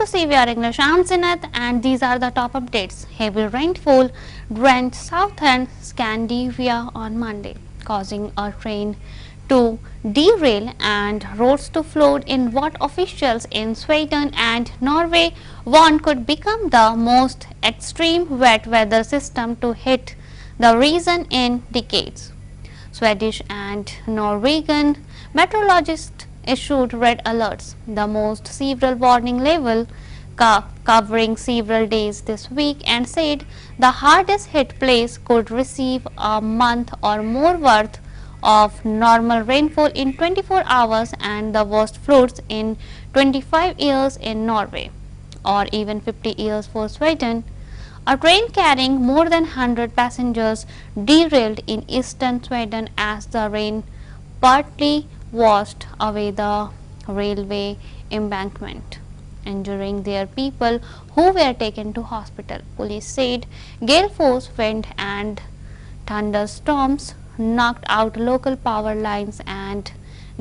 CVR English. I'm Zinat and these are the top updates. Heavy rainfall drenched southern Scandinavia on Monday, causing a train to derail and roads to flood in what officials in Sweden and Norway warn could become the most extreme wet weather system to hit the region in decades. Swedish and Norwegian meteorologists issued red alerts, the most severe warning level, covering several days this week, and said the hardest hit place could receive a month or more worth of normal rainfall in 24 hours and the worst floods in 25 years in Norway, or even 50 years for Sweden. A train carrying more than 100 passengers derailed in eastern Sweden as the rain partly washed away the railway embankment, injuring their people who were taken to hospital. Police said gale force wind and thunderstorms knocked out local power lines and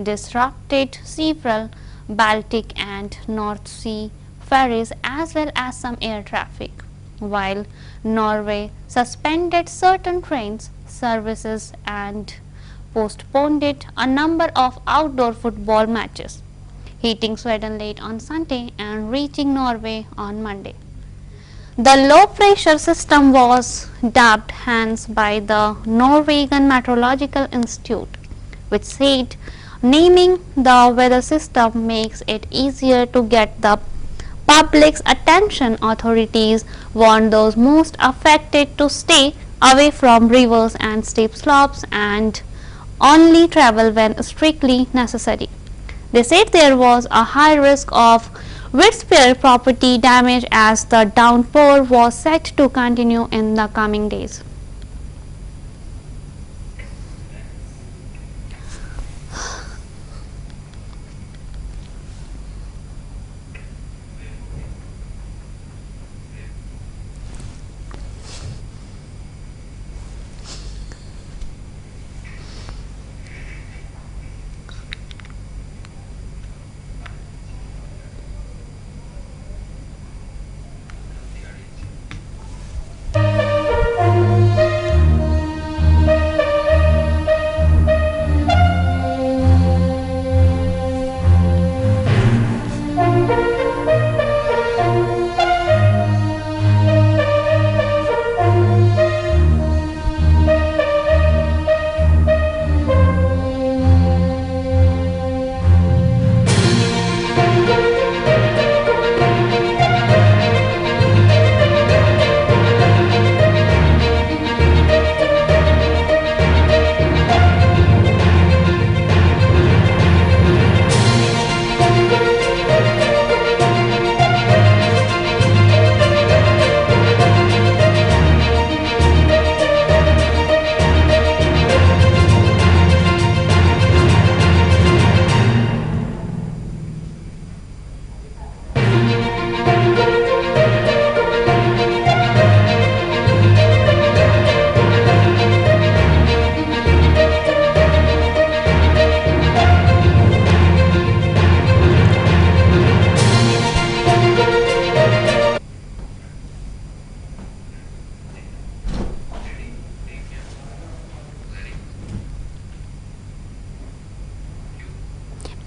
disrupted several Baltic and North Sea ferries as well as some air traffic, while Norway suspended certain trains services and postponed a number of outdoor football matches, hitting Sweden late on Sunday and reaching Norway on Monday. The low pressure system was dubbed Hans by the Norwegian Meteorological Institute, which said naming the weather system makes it easier to get the public's attention. Authorities warned those most affected to stay away from rivers and steep slopes and only travel when strictly necessary. They said there was a high risk of widespread property damage as the downpour was set to continue in the coming days.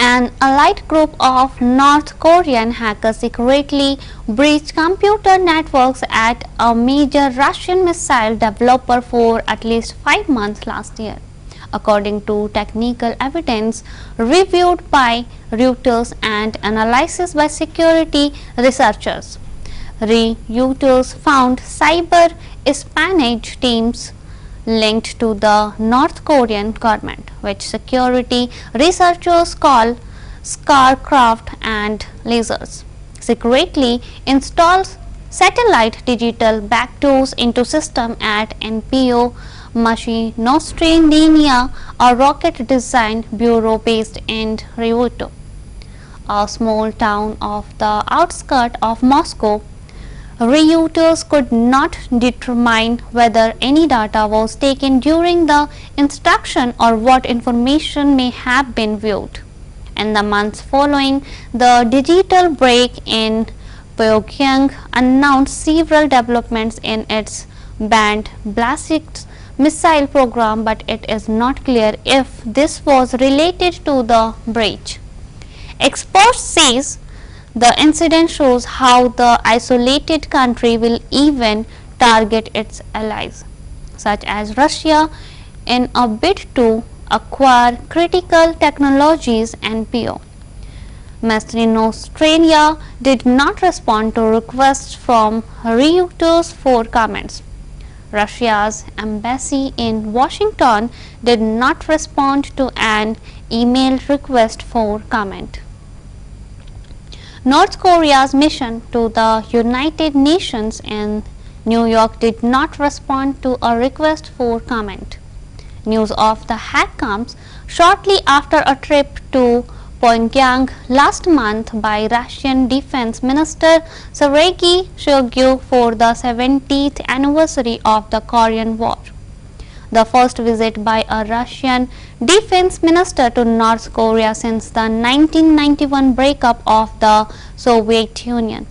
An elite group of North Korean hackers secretly breached computer networks at a major Russian missile developer for at least 5 months last year, according to technical evidence reviewed by Reuters and analysis by security researchers. Reuters found cyber espionage teams linked to the North Korean government, which security researchers call Scarcraft and lasers, secretly installs satellite digital backdoors into system at NPO Machinostreniya, a rocket design bureau based in Ryuto, a small town off the outskirts of Moscow. Reuters could not determine whether any data was taken during the instruction or what information may have been viewed. In the months following the digital break-in, Pyongyang announced several developments in its banned ballistic missile program, but it is not clear if this was related to the breach. Experts say the incident shows how the isolated country will even target its allies, such as Russia, in a bid to acquire critical technologies and PO. Australia did not respond to requests from Reuters for comments. Russia's embassy in Washington did not respond to an email request for comment. North Korea's mission to the United Nations in New York did not respond to a request for comment. News of the hack comes shortly after a trip to Pyongyang last month by Russian Defense Minister Sergei Shoigu for the 70th anniversary of the Korean War. The first visit by a Russian defense minister to North Korea since the 1991 breakup of the Soviet Union.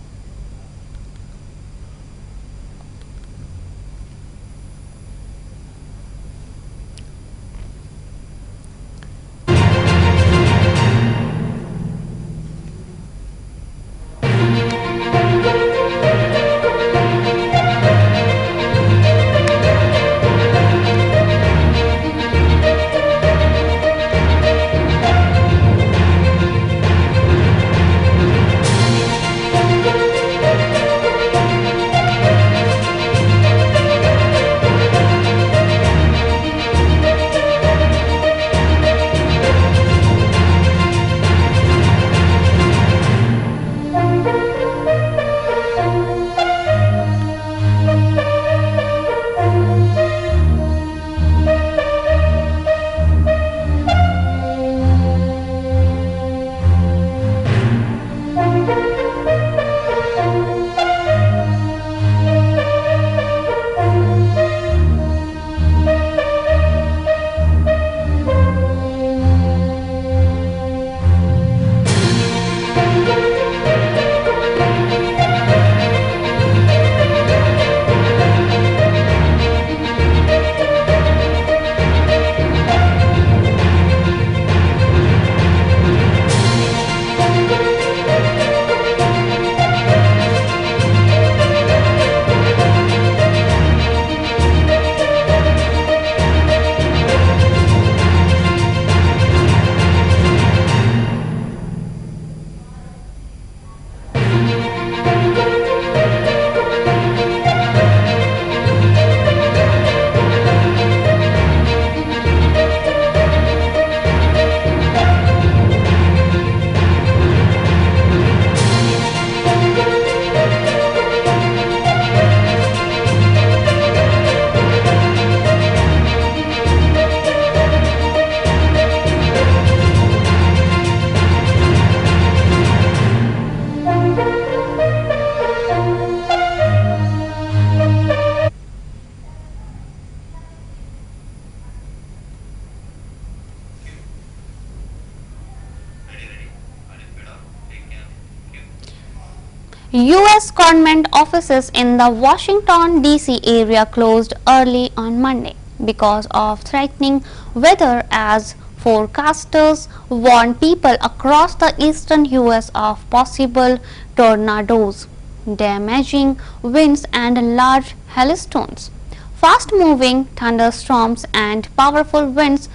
U.S. government offices in the Washington, D.C. area closed early on Monday because of threatening weather as forecasters warned people across the eastern U.S. of possible tornadoes, damaging winds and large hailstones. Fast-moving thunderstorms and powerful winds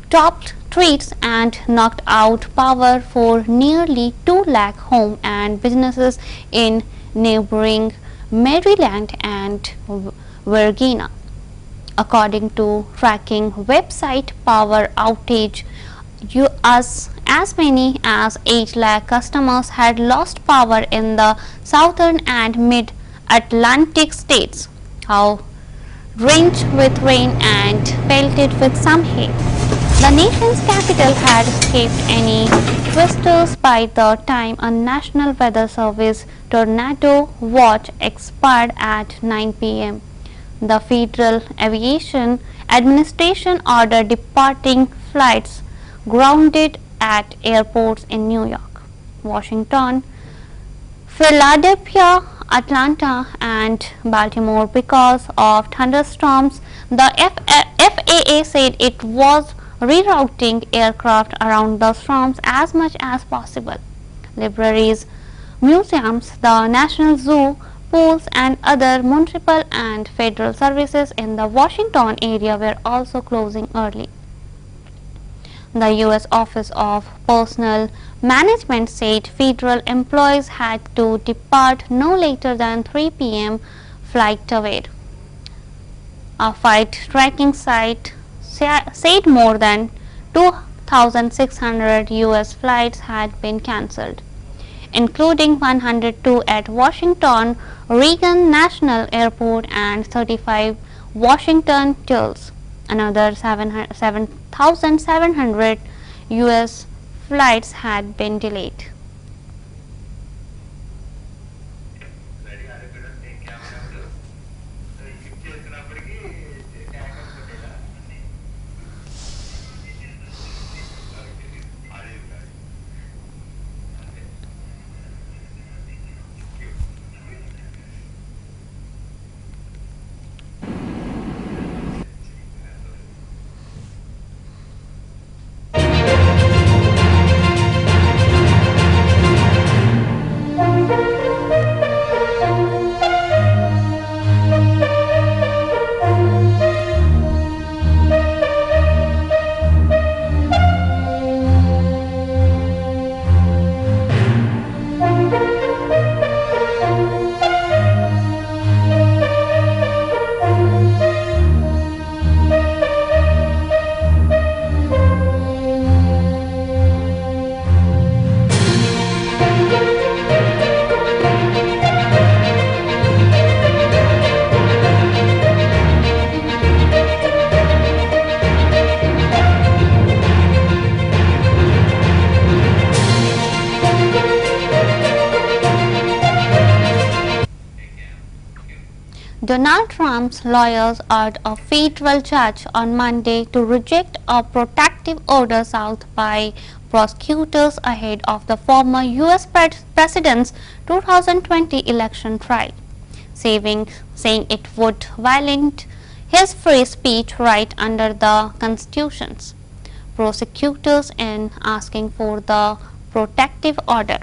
topped streets and knocked out power for nearly 2 lakh homes and businesses in neighboring Maryland and Virginia. According to tracking website Power Outage US, as many as 8 lakh customers had lost power in the southern and mid-Atlantic states, how drenched with rain and pelted with some hail. The nation's capital had escaped any twisters by the time a National Weather Service tornado watch expired at 9 p.m. The Federal Aviation Administration ordered departing flights grounded at airports in New York, Washington, Philadelphia, Atlanta, and Baltimore because of thunderstorms. The FAA said it was rerouting aircraft around the storms as much as possible. Libraries, museums, the National Zoo, pools, and other municipal and federal services in the Washington area were also closing early. The U.S. Office of Personnel Management said federal employees had to depart no later than 3 p.m. flight away. A flight tracking site said more than 2,600 U.S. flights had been cancelled, including 102 at Washington Reagan National Airport and 35 Washington Dulles. Another 7,700 U.S. flights had been delayed. Donald Trump's lawyers urged a federal judge on Monday to reject a protective order sought by prosecutors ahead of the former U.S. president's 2020 election trial, saying it would violate his free speech right under the Constitution. Prosecutors, in asking for the protective order,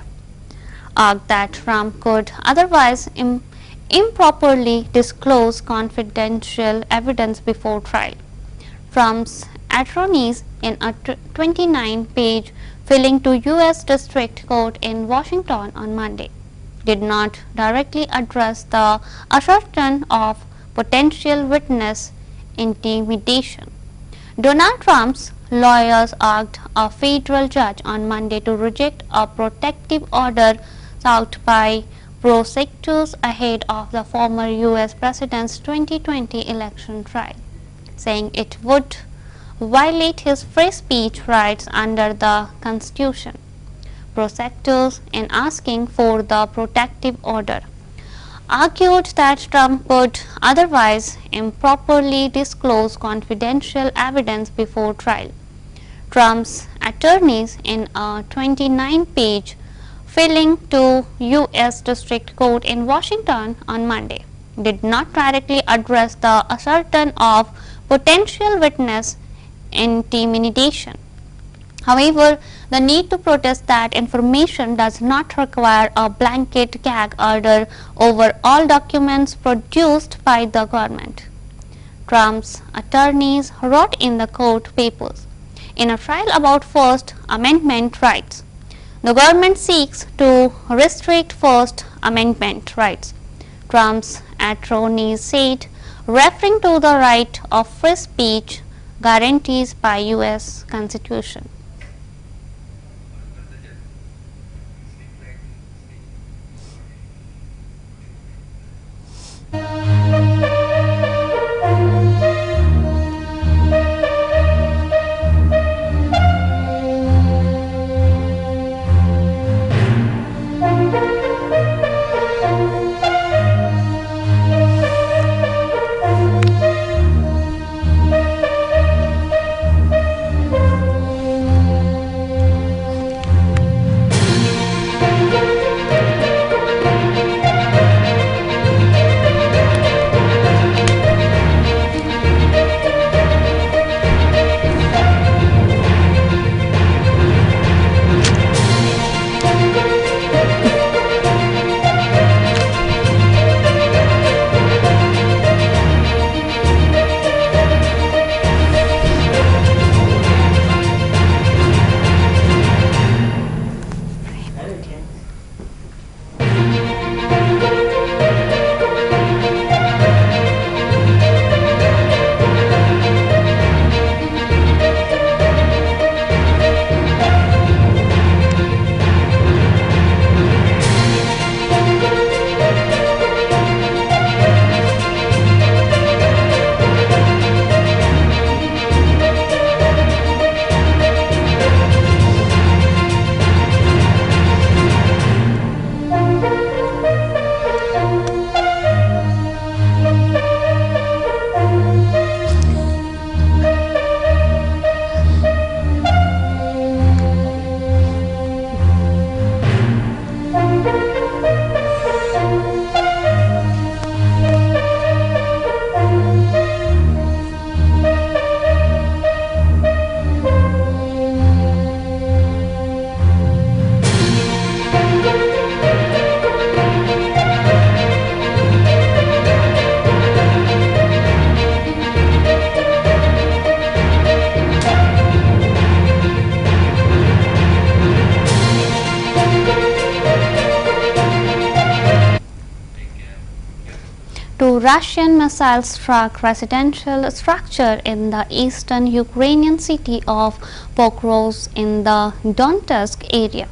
argued that Trump could otherwise improperly disclose confidential evidence before trial. Trump's attorneys, in a 29-page filing to U.S. District Court in Washington on Monday, did not directly address the assertion of potential witness intimidation. Donald Trump's lawyers asked a federal judge on Monday to reject a protective order sought by prosecutors ahead of the former U.S. president's 2020 election trial, saying it would violate his free speech rights under the Constitution. Prosecutors, in asking for the protective order, argued that Trump could otherwise improperly disclose confidential evidence before trial. Trump's attorneys, in a 29-page filing to U.S. District Court in Washington on Monday, did not directly address the assertion of potential witness intimidation. However, the need to protest that information does not require a blanket gag order over all documents produced by the government, Trump's attorneys wrote in the court papers. In a trial about First Amendment rights, the government seeks to restrict First Amendment rights, Trump's attorneys said, referring to the right of free speech guarantees by U.S. Constitution. Russian missiles struck residential structure in the eastern Ukrainian city of Pokrovsk in the Donetsk area,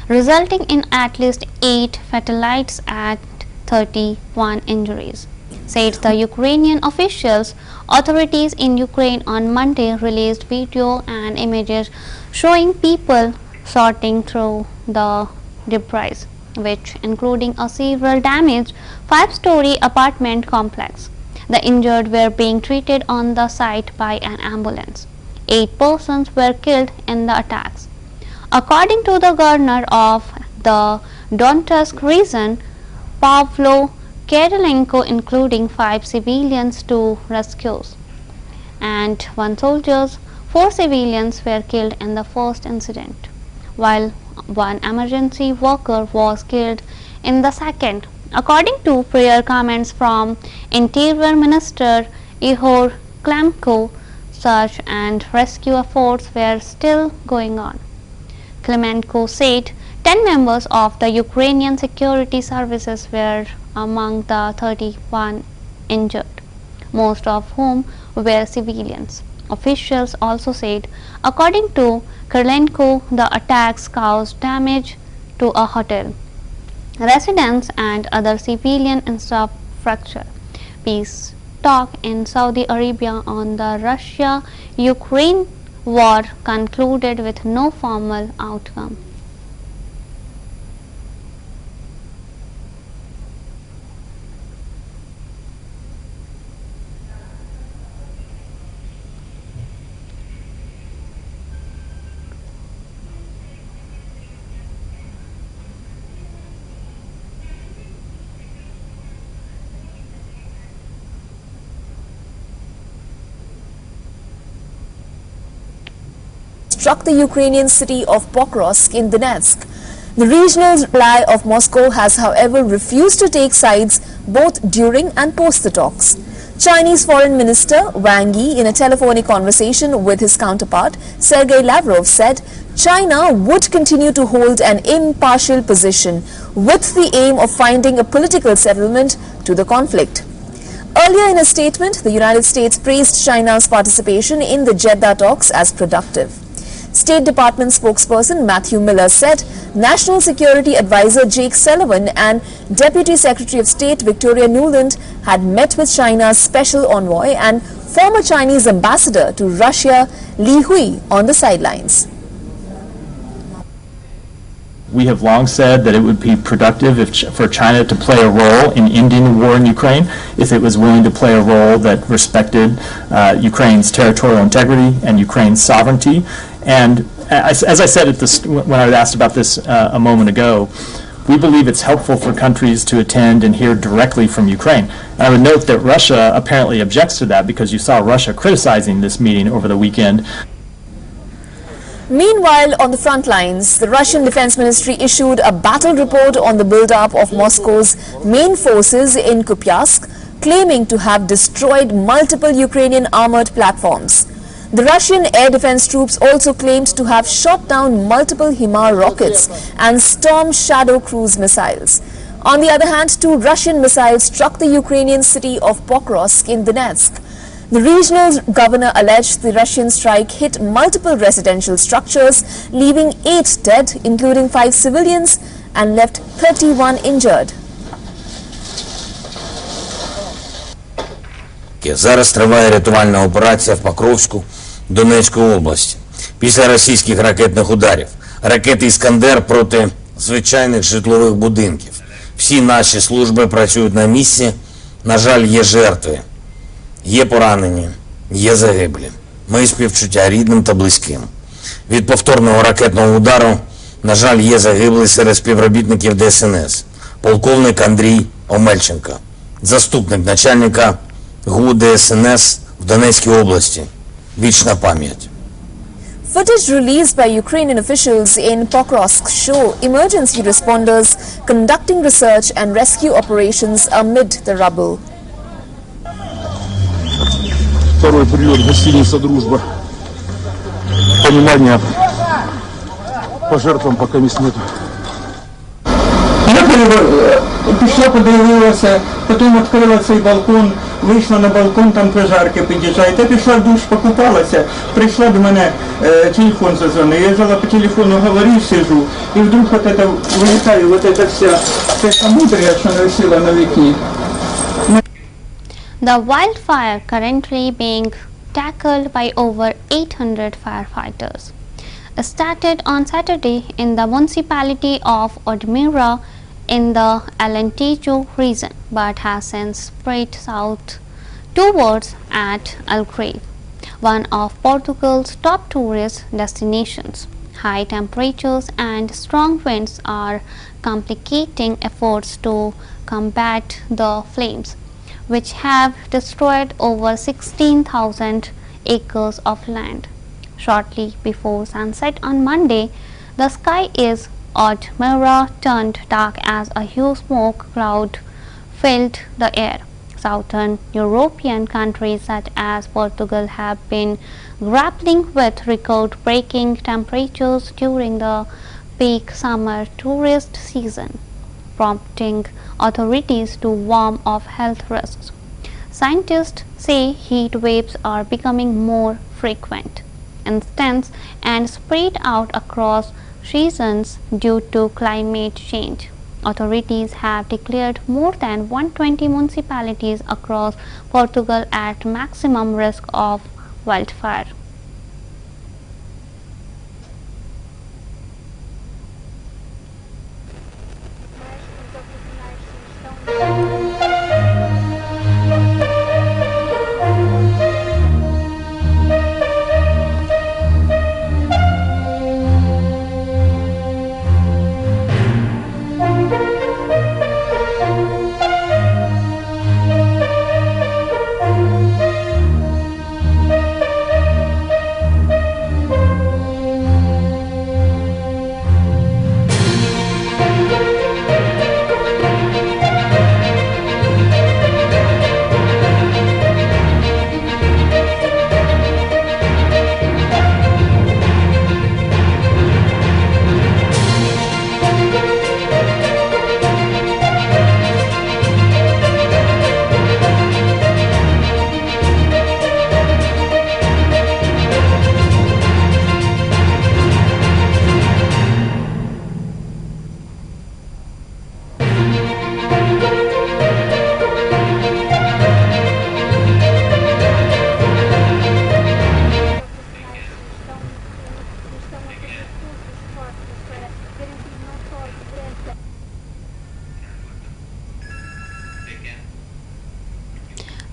resulting in at least 8 fatalities and 31 injuries, said the Ukrainian officials. Authorities in Ukraine on Monday released video and images showing people sorting through the debris, which including a severe damaged 5-story apartment complex. The injured were being treated on the site by an ambulance. 8 persons were killed in the attacks. According to the governor of the Donetsk region, Pavlo Kirilenko, including 5 civilians to rescues and 1 soldier, 4 civilians were killed in the first incident, while 1 emergency worker was killed in the second. According to prior comments from Interior Minister Ihor Klemko, search and rescue efforts were still going on. Klemenko said 10 members of the Ukrainian security services were among the 31 injured, most of whom were civilians. Officials also said, according to Kirilenko, the attacks caused damage to a hotel, residents and other civilian infrastructure. Peace talk in Saudi Arabia on the Russia-Ukraine war concluded with no formal outcome. Struck the Ukrainian city of Pokrovsk in Donetsk. The regional ally of Moscow has, however, refused to take sides both during and post the talks. Chinese Foreign Minister Wang Yi, in a telephonic conversation with his counterpart Sergei Lavrov, said China would continue to hold an impartial position with the aim of finding a political settlement to the conflict. Earlier in a statement, the United States praised China's participation in the Jeddah talks as productive. State Department spokesperson Matthew Miller said National Security Advisor Jake Sullivan and Deputy Secretary of State Victoria Nuland had met with China's special envoy and former Chinese ambassador to Russia, Li Hui, on the sidelines. We have long said that it would be productive for China to play a role in ending the war in Ukraine if it was willing to play a role that respected Ukraine's territorial integrity and Ukraine's sovereignty. And as I said when I was asked about this a moment ago, we believe it's helpful for countries to attend and hear directly from Ukraine. And I would note that Russia apparently objects to that because you saw Russia criticizing this meeting over the weekend. Meanwhile, on the front lines, the Russian Defense Ministry issued a battle report on the build-up of Moscow's main forces in Kupiansk, claiming to have destroyed multiple Ukrainian armored platforms. The Russian air defense troops also claimed to have shot down multiple HIMARS rockets and Storm Shadow cruise missiles. On the other hand, 2 Russian missiles struck the Ukrainian city of Pokrovsk in Donetsk. The regional governor alleged the Russian strike hit multiple residential structures, leaving 8 dead, including 5 civilians, and left 31 injured. Зараз триває рятувальна операція в Покровську Донецької області. Після російських ракетних ударів. Ракети «Іскандер» проти звичайних житлових будинків. Всі наші служби працюють на місці. На жаль, є жертви. Є поранені, є загиблі. Мої співчуття рідним та близьким. Від повторного ракетного удару, на жаль, є загиблий серед співробітників ДСНС. Полковник Андрій Омельченко, заступник начальника ГУ ДСНС в Донецькій області. Вічна пам'ять. Footage released by Ukrainian officials in Pokrovsk show emergency responders conducting research and rescue operations amid the rubble. Второй прилет, гостиница «Дружба». Понимания по жертвам пока нету. Пішла, подивилася, потім відкрила цей балкон, вийшла на балкон, там прожарки під'їжджають. Я пішла в душ, покупалася, прийшла до мене, телефон зазвонив. Я взяла по телефону, говорю, сижу, і вдруг от это вилітає, вот это вся мудря, що нависіла на вікні. The wildfire currently being tackled by over 800 firefighters started on Saturday in the municipality of Odmira in the Alentejo region but has since spread south towards at Algarve, one of Portugal's top tourist destinations. High temperatures and strong winds are complicating efforts to combat the flames, which have destroyed over 16,000 acres of land. Shortly before sunset on Monday, the sky is Odmira turned dark as a huge smoke cloud filled the air. Southern European countries such as Portugal have been grappling with record-breaking temperatures during the peak summer tourist season, prompting authorities to warn of health risks. Scientists say heat waves are becoming more frequent, intense, and spread out across seasons due to climate change. Authorities have declared more than 120 municipalities across Portugal at maximum risk of wildfire.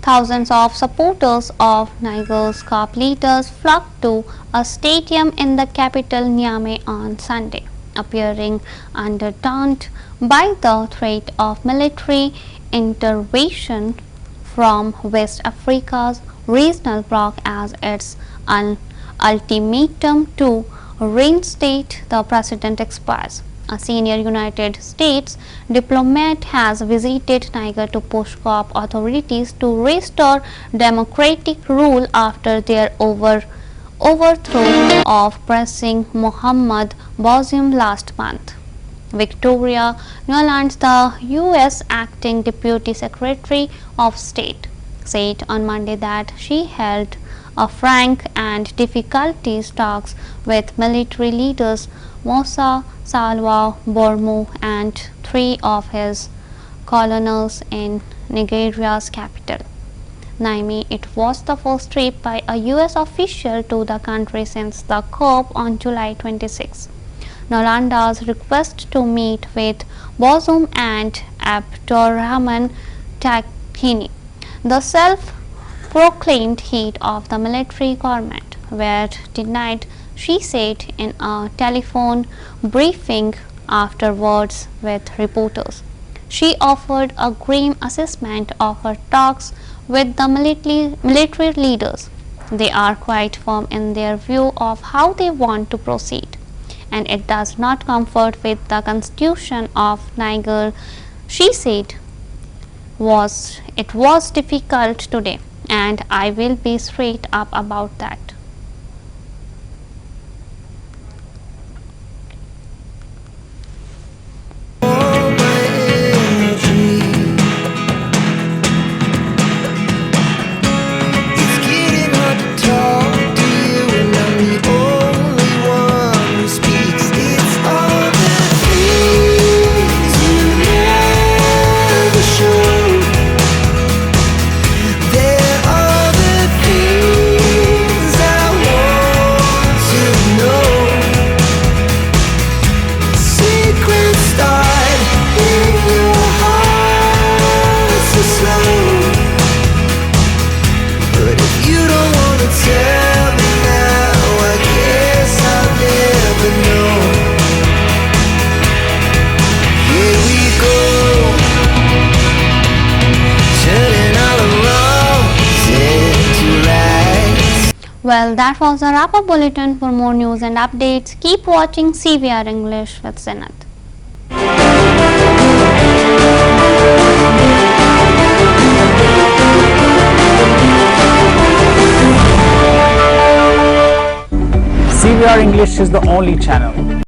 Thousands of supporters of Niger's COP leaders flocked to a stadium in the capital Niamey on Sunday, appearing underturned by the threat of military intervention from West Africa's regional bloc as its ultimatum to reinstate the president expires. A senior United States diplomat has visited Niger to push COP authorities to restore democratic rule after their overthrow of President Mohamed Bazoum last month. Victoria Nuland, the U.S. acting Deputy Secretary of State, said on Monday that she held a frank and difficulties talks with military leaders Moussa Salwa Bormu and 3 of his colonels in Nigeria's capital, Niamey. It was the first trip by a U.S. official to the country since the COP on July 26. Nolanda's request to meet with Bazoum and Abdurrahman Tahini, the self-proclaimed head of the military government, were denied, she said in a telephone briefing afterwards with reporters. She offered a grim assessment of her talks with the military leaders. They are quite firm in their view of how they want to proceed, and it does not comfort with the constitution of Niger, she said. It was difficult today, and I will be straight up about that. Well, that was a wrap-up bulletin. For more news and updates, keep watching CVR English with Sinath. CVR English is the only channel